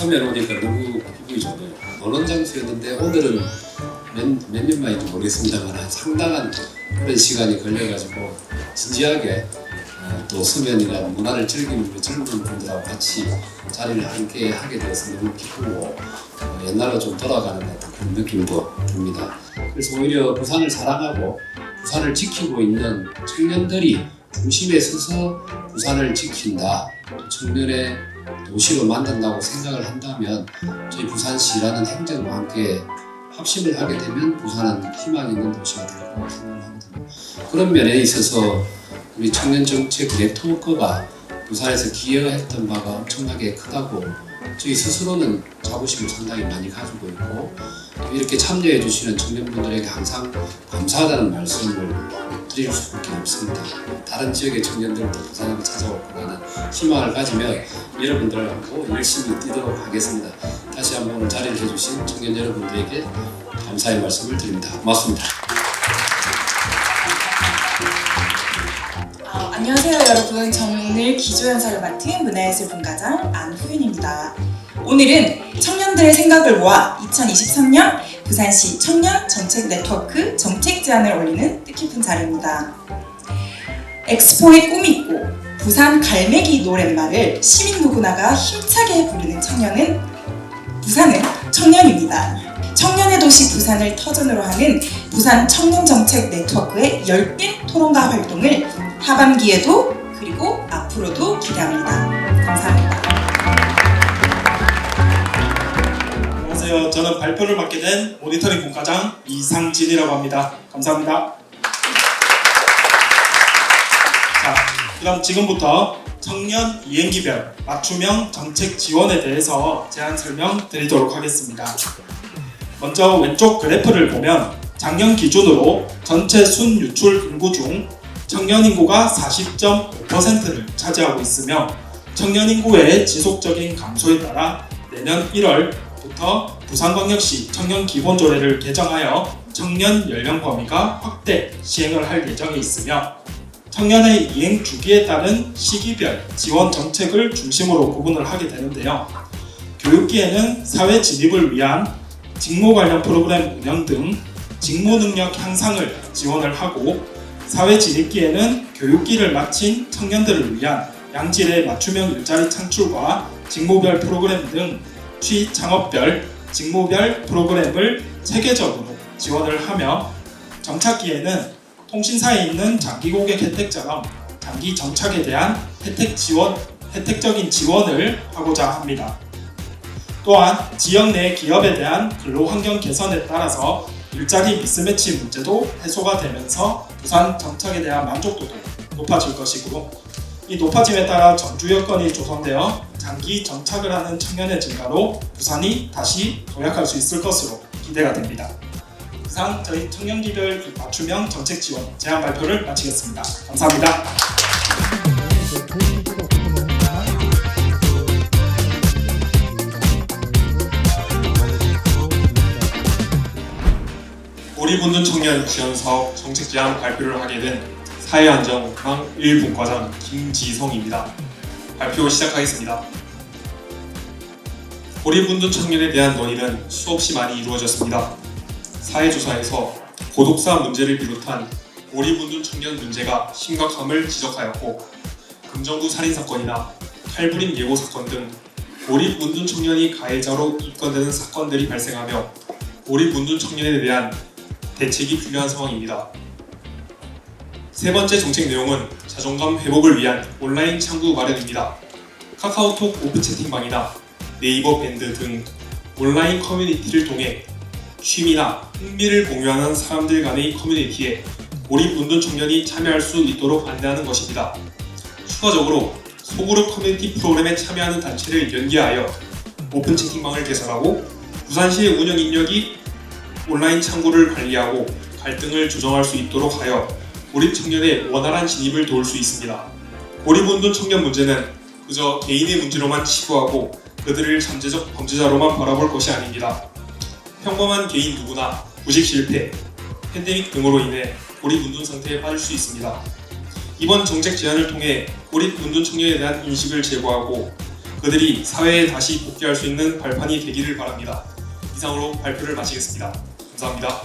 서면 오니까 너무 기분이 좋네요. 어느 장소였는데 오늘은 몇 년 만인지 모르겠습니다만 상당한 오랜 시간이 걸려가지고 진지하게 또 서면이나 문화를 즐기는 우리 젊은 분들하고 같이 자리를 함께 하게 돼서 너무 기쁘고 옛날로 좀 돌아가는 그런 느낌도 듭니다. 그래서 오히려 부산을 사랑하고 부산을 지키고 있는 청년들이 중심에 서서 부산을 지킨다, 청년의 도시로 만든다고 생각을 한다면 저희 부산시라는 행정과 함께 합심을 하게 되면 부산은 희망 있는 도시가 될 거라고 생각을 하거든요. 그런 면에 있어서 우리 청년정책 네트워크가 부산에서 기여했던 바가 엄청나게 크다고 저희 스스로는 자부심을 상당히 많이 가지고 있고 이렇게 참여해 주시는 청년분들에게 항상 감사하다는 말씀을 드릴 수밖에 없습니다. 다른 지역의 청년들도 부산으로 찾아올 거라는 희망을 가지면 여러분들하고 열심히 뛰도록 하겠습니다. 다시 한번 오늘 자리를 해주신 청년 여러분들에게 감사의 말씀을 드립니다. 고맙습니다. 안녕하세요 여러분. 저는 오늘 기조연설을 맡은 문화예술분과장 안후윤입니다. 오늘은 청년들의 생각을 모아 2023년 부산시 청년 정책 네트워크 정책 제안을 올리는 뜻깊은 자리입니다. 엑스포의 꿈이 있고 부산 갈매기 노랫말을 시민 누구나가 힘차게 부르는 부산은 청년입니다. 청년의 도시 부산을 터전으로 하는 부산 청년정책 네트워크의 열띤 토론과 활동을 하반기에도 그리고 앞으로도 기대합니다. 감사합니다. 안녕하세요. 저는 발표를 맡게 된 모니터링 분과장 이상진이라고 합니다. 감사합니다. 자, 그럼 지금부터 청년 이행기별 맞춤형 정책 지원에 대해서 제안 설명 드리도록 하겠습니다. 먼저 왼쪽 그래프를 보면 작년 기준으로 전체 순유출 인구 중 청년 인구가 40.5%를 차지하고 있으며 청년 인구의 지속적인 감소에 따라 내년 1월부터 부산광역시 청년기본조례를 개정하여 청년 연령 범위가 확대 시행을 할 예정에 있으며 청년의 이행 주기에 따른 시기별 지원 정책을 중심으로 구분을 하게 되는데요. 교육기에는 사회 진입을 위한 직무 관련 프로그램 운영 등 직무 능력 향상을 지원을 하고 사회 진입기에는 교육기를 마친 청년들을 위한 양질의 맞춤형 일자리 창출과 직무별 프로그램 등 취창업별, 직무별 프로그램을 체계적으로 지원을 하며 정착기에는 통신사에 있는 장기 고객 혜택처럼 장기 정착에 대한 혜택적인 지원을 하고자 합니다. 또한 지역 내 기업에 대한 근로환경 개선에 따라서 일자리 미스매치 문제도 해소가 되면서 부산 정착에 대한 만족도도 높아질 것이고 이 높아짐에 따라 정주 여건이 조성되어 장기 정착을 하는 청년의 증가로 부산이 다시 도약할 수 있을 것으로 기대가 됩니다. 이상 저희 청년기별 맞춤형 정책 지원 제안 발표를 마치겠습니다. 감사합니다. 고립운둔 청년 지원 사업 정책 제안 발표를 하게 된 사회안전망 1분과장 김지성입니다. 발표 시작하겠습니다. 고립운둔 청년에 대한 논의는 수없이 많이 이루어졌습니다. 사회조사에서 고독사 문제를 비롯한 고립운둔 청년 문제가 심각함을 지적하였고 금정구 살인사건이나 탈부림 예고 사건 등 고립운둔 청년이 가해자로 입건되는 사건들이 발생하며 고립운둔 청년에 대한 대책이 필요한 상황입니다. 세 번째 정책 내용은 자존감 회복을 위한 온라인 창구 마련입니다. 카카오톡 오프 채팅방이나 네이버 밴드 등 온라인 커뮤니티를 통해 취미나 흥미를 공유하는 사람들 간의 커뮤니티에 고립운둔 청년이 참여할 수 있도록 안내하는 것입니다. 추가적으로 소그룹 커뮤니티 프로그램에 참여하는 단체를 연계하여 오픈 채팅방을 개설하고 부산시의 운영 인력이 온라인 창구를 관리하고 갈등을 조정할 수 있도록 하여 고립 청년의 원활한 진입을 도울 수 있습니다. 고립운둔 청년 문제는 그저 개인의 문제로만 치부하고 그들을 잠재적 범죄자로만 바라볼 것이 아닙니다. 평범한 개인 누구나 구직 실패, 팬데믹 등으로 인해 고립운둔 상태에 빠질 수 있습니다. 이번 정책 제안을 통해 고립운둔 청년에 대한 인식을 제고하고 그들이 사회에 다시 복귀할 수 있는 발판이 되기를 바랍니다. 이상으로 발표를 마치겠습니다. 감사합니다.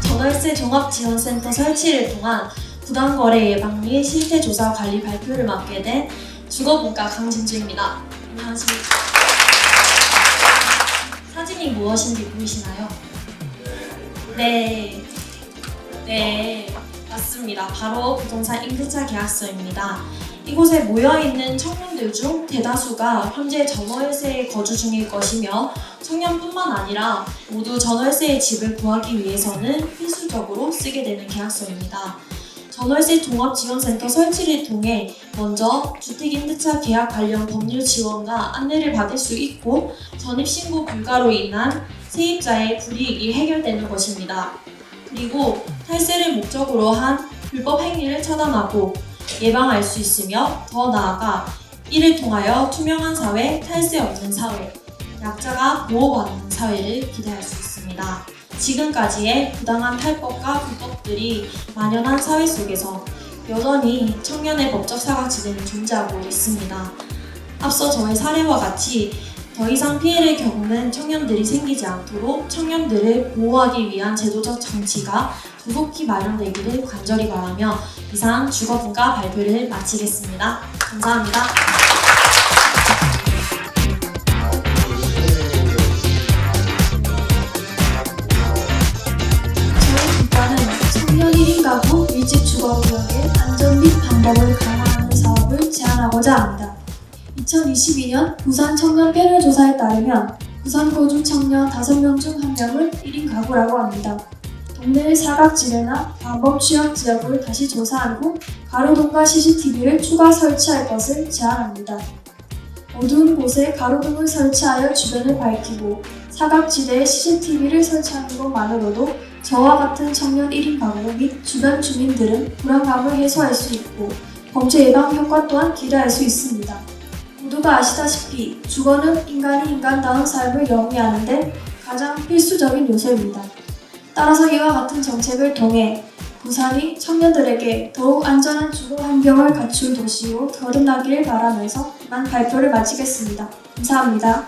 전월세 종합지원센터 설치를 통한 부당거래 예방 및 실태조사 관리 발표를 맡게 된 주거분과 강진주입니다. 안녕하십니까. 사진이 무엇인지 보이시나요? 네, 맞습니다. 바로 부동산 임대차 계약서입니다. 이곳에 모여있는 청년들 중 대다수가 현재 전월세에 거주 중일 것이며 청년뿐만 아니라 모두 전월세의 집을 구하기 위해서는 필수적으로 쓰게 되는 계약서입니다. 전월세 종합지원센터 설치를 통해 먼저 주택임대차 계약 관련 법률 지원과 안내를 받을 수 있고 전입신고 불가로 인한 세입자의 불이익이 해결되는 것입니다. 그리고 탈세를 목적으로 한 불법 행위를 차단하고 예방할 수 있으며 더 나아가 이를 통하여 투명한 사회, 탈세 없는 사회, 약자가 보호받는 사회를 기대할 수 있습니다. 지금까지의 부당한 탈법과 불법들이 만연한 사회 속에서 여전히 청년의 법적 사각지대는 존재하고 있습니다. 앞서 저의 사례와 같이 더 이상 피해를 겪는 청년들이 생기지 않도록 청년들을 보호하기 위한 제도적 장치가 조속히 마련되기를 간절히 바라며 이상 주거분과 발표를 마치겠습니다. 감사합니다. 저희 분과는 청년 1인 가구 밀집 주거구역의 안전 및 방법을 강화하는 사업을 제안하고자 합니다. 2022년 부산 청년 패널 조사에 따르면 부산 거주 청년 5명 중 1명은 1인 가구라고 합니다. 동네의 사각지대나 반복 취약 지역을 다시 조사한 후 가로등과 CCTV를 추가 설치할 것을 제안합니다. 어두운 곳에 가로등을 설치하여 주변을 밝히고 사각지대에 CCTV를 설치하는 것만으로도 저와 같은 청년 1인 가구 및 주변 주민들은 불안감을 해소할 수 있고 범죄 예방 효과 또한 기대할 수 있습니다. 모두가 아시다시피 주거는 인간이 인간다운 삶을 영위하는 데 가장 필수적인 요소입니다. 따라서 이와 같은 정책을 통해 부산이 청년들에게 더욱 안전한 주거 환경을 갖춘 도시로 거듭나기를 바라면서 이만 발표를 마치겠습니다. 감사합니다.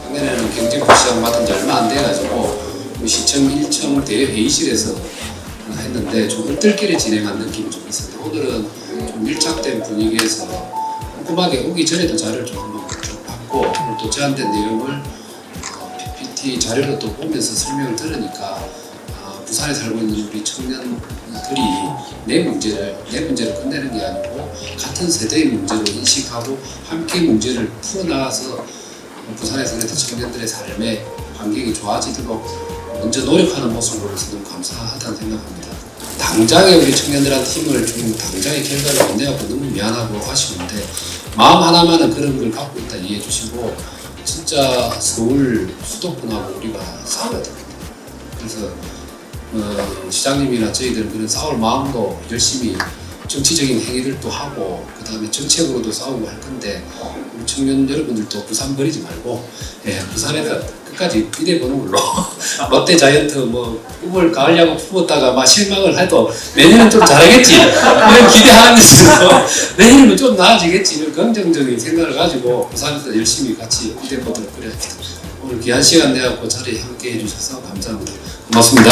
작년에는 경제부시장 맡은 지 얼마 안 돼가지고 시청 1청 대회의실에서 했는데 좀 얼떨결에 진행한 느낌이 좀 있었는데 오늘은 좀 밀착된 분위기에서 꼼꼼하게 오기 전에도 자료를 좀 한번 쭉 받고 오늘 또 제안된 내용을 PPT 자료로 또 보면서 설명을 들으니까 부산에 살고 있는 우리 청년들이 내 문제를 끝내는 게 아니고 같은 세대의 문제로 인식하고 함께 문제를 풀어나가서 부산에서 그래도 청년들의 삶의 환경이 좋아지도록 먼저 노력하는 모습을 보면서 너무 감사하다는 생각합니다. 당장에 우리 청년들한테 힘을 주는 당장의 결과를 못 내갖고 너무 미안하고 아쉬운데 마음 하나만은 그런 걸 갖고 있다 이해해 주시고 진짜 서울 수도권하고 우리가 싸워야 됩니다. 그래서 시장님이나 저희들은 그런 싸울 마음도 열심히 정치적인 행위들도 하고 그 다음에 정책으로도 싸우고 할 건데 우리 청년 여러분들도 부산 버리지 말고 부산에서 끝까지 기대보는 걸로 롯데 자이언트 뭐 꿈을 가을 야구 품었다가 막 실망을 해도 내년은 좀 잘하겠지 이런 기대하는 게 있어서 내년은 좀 나아지겠지 이런 긍정적인 생각을 가지고 부산에서 열심히 같이 기대보도록 그래야 합니다. 오늘 귀한 시간 내갖고 자리에 함께 해주셔서 감사합니다. 고맙습니다.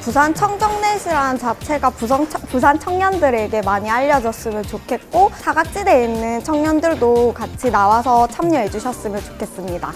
부산 청정넷이라는 자체가 부산 청년들에게 많이 알려졌으면 좋겠고 사각지대에 있는 청년들도 같이 나와서 참여해 주셨으면 좋겠습니다.